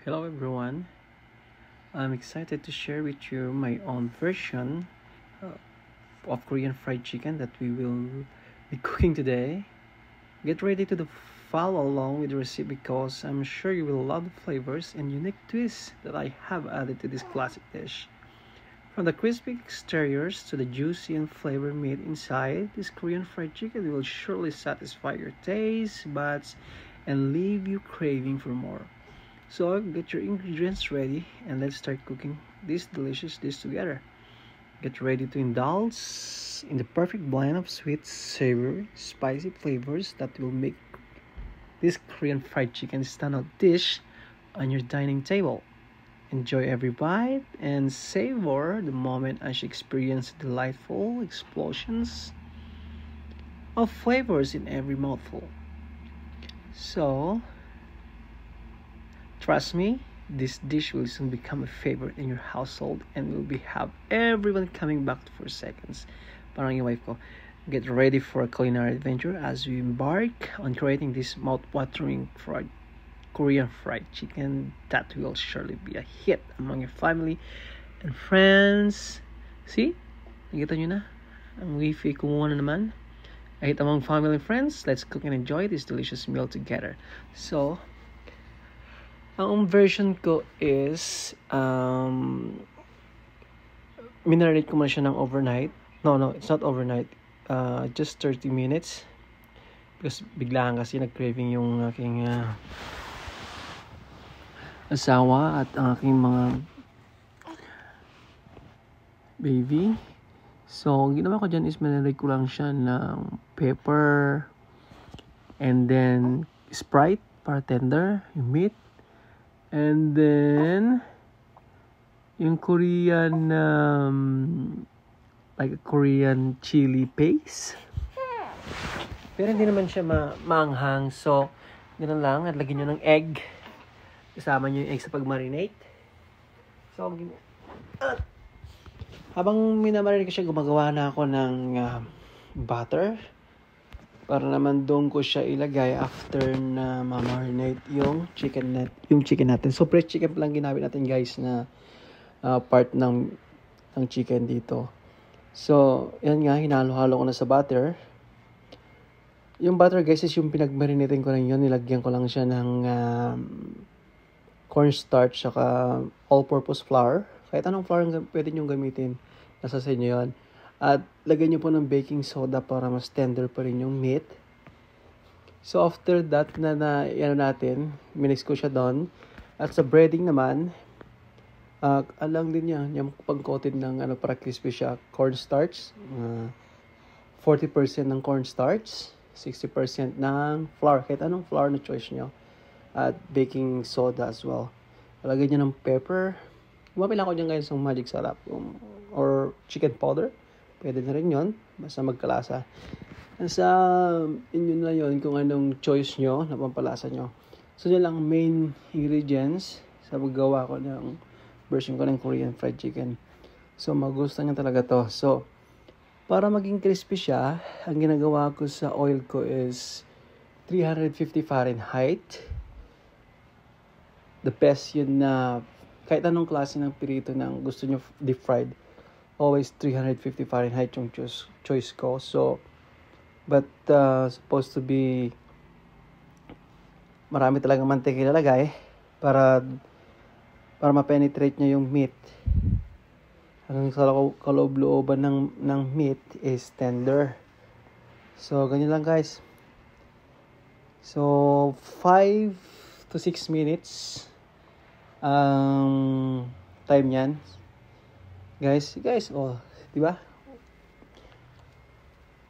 Hello everyone, I'm excited to share with you my own version uh, of Korean fried chicken that we will be cooking today. Get ready to follow along with the recipe because I'm sure you will love the flavors and unique twists that I have added to this classic dish. From the crispy exteriors to the juicy and flavor meat inside, this Korean fried chicken will surely satisfy your taste buds and leave you craving for more. So get your ingredients ready and let's start cooking this delicious dish together. Get ready to indulge in the perfect blend of sweet, savory, spicy flavors that will make this Korean fried chicken standout dish on your dining table. Enjoy every bite and savor the moment as you experience delightful explosions of flavors in every mouthful. So, trust me, this dish will soon become a favorite in your household and will be have everyone coming back for seconds. Parang yung wife ko, get ready for a culinary adventure as we embark on creating this mouth-watering Korean fried chicken that will surely be a hit among your family and friends. See? Nakita nyo na? Ang wifi kumuha na naman. A hit among family and friends. Let's cook and enjoy this delicious meal together. So, ang version ko is minarinate ko muna siya ng overnight. No, it's not overnight. Just 30 minutes. Because biglaan kasi nag-craving yung aking asawa at ang aking mga baby. So, ang ginawa ko dyan is minarinate ko lang siya ng pepper and then Sprite para tender, yung meat. And then, yung Korean, like a Korean chili paste. Pero hindi naman siya maanghang. So, ganoon lang. At lagyan nyo ng egg. Kasama nyo yung egg sa pag-marinate. So, habang minamarinate ko siya, gumagawa na ako ng butter. Para naman doon ko siya ilagay after na ma-marinate yung chicken natin. So fresh chicken lang ginamit natin guys na part ng chicken dito. So yan nga, hinalo-halo ko na sa butter. Yung butter guys is yung pinag-marinating ko lang yun. Nilagyan ko lang siya ng cornstarch saka all-purpose flour. Kahit anong flour pwede nyo gamitin. Nasa sa inyo yun. At lagyan nyo po ng baking soda para mas tender pa rin yung meat. So after that ano natin, minix ko siya doon. At sa breading naman, alang din yan, yung pag-coated ng para crispy siya, cornstarch. 40% ng cornstarch, 60% ng flour. Kahit anong flour na choice nyo. At baking soda as well. Lagyan nyo ng pepper. Gumamit lang ako dyan guys ng magic sarap or chicken powder. Pwede na rin yun. Basta magkalasa. Nasa inyo na yun kung anong choice nyo na pampalasa nyo. So, yun lang main ingredients sa paggawa ko ng version ko ng Korean fried chicken. So, magustuhan nyo talaga to. So, para maging crispy siya, ang ginagawa ko sa oil ko is 350 Fahrenheit. The best yun na kahit anong klase ng pirito na gusto nyo deep fried. Always 350 Fahrenheit yung choice ko. So, but supposed to be marami talagang mantika ilalagay para ma-penetrate niya yung meat. Ang kaloob-looban ng meat is tender. So, ganyan lang guys. So, 5 to 6 minutes time yan. Guys, oh, di ba?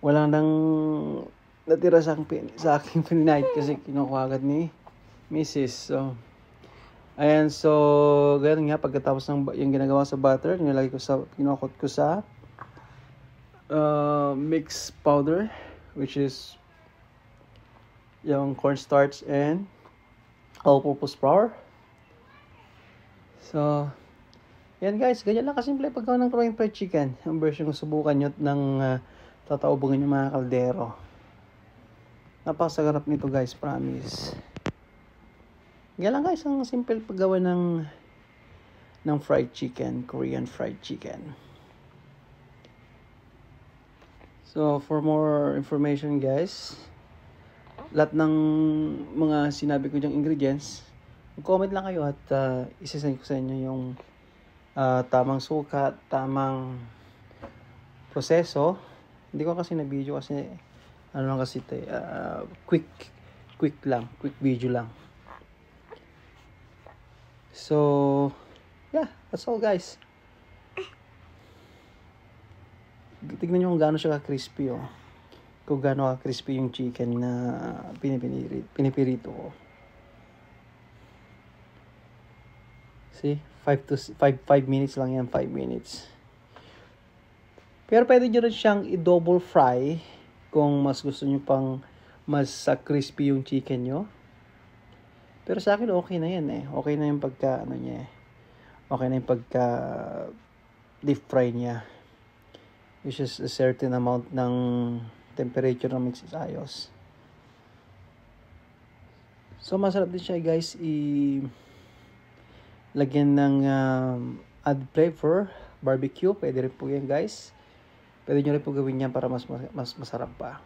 Wala nang natira sa aking pininight kasi kinukuha agad ni Mrs. So, ayan, so, ganyan nga, pagkatapos ng yung ginagawa sa butter, kinukot ko sa mix powder, which is yung cornstarch and all-purpose flour. So, yan guys, ganyan lang kasimple paggawa ng Korean fried chicken. Ang version kung subukan nyo ng tataubungin yung mga kaldero. Napakasagarap nito guys, promise. Kaya lang guys, ang simple paggawa ng fried chicken, Korean fried chicken. So, for more information guys, lahat ng mga sinabi ko dyang ingredients, comment lang kayo at isasend ko sa inyo yung tamang sukat, tamang proseso. Hindi ko kasi na-video kasi ano lang kasi ito, quick video lang. So, yeah, that's all guys. Tignan nyo kung gaano siya ka-crispy oh. Kung gaano ka-crispy yung chicken na pinipirito ko. See? 5 minutes lang yan. 5 minutes. Pero pwede nyo rin siyang i-double fry kung mas gusto nyo pang mas crispy yung chicken nyo. Pero sa akin okay na yan eh. Okay na yung pagka niya eh. Okay na yung pagka deep fry niya. Which is a certain amount ng temperature na mix is ayos. So masarap din siya guys lagyan ng add flavor, barbecue, pwede rin po yan guys. Pwede nyo rin po gawin yan para mas masarap pa.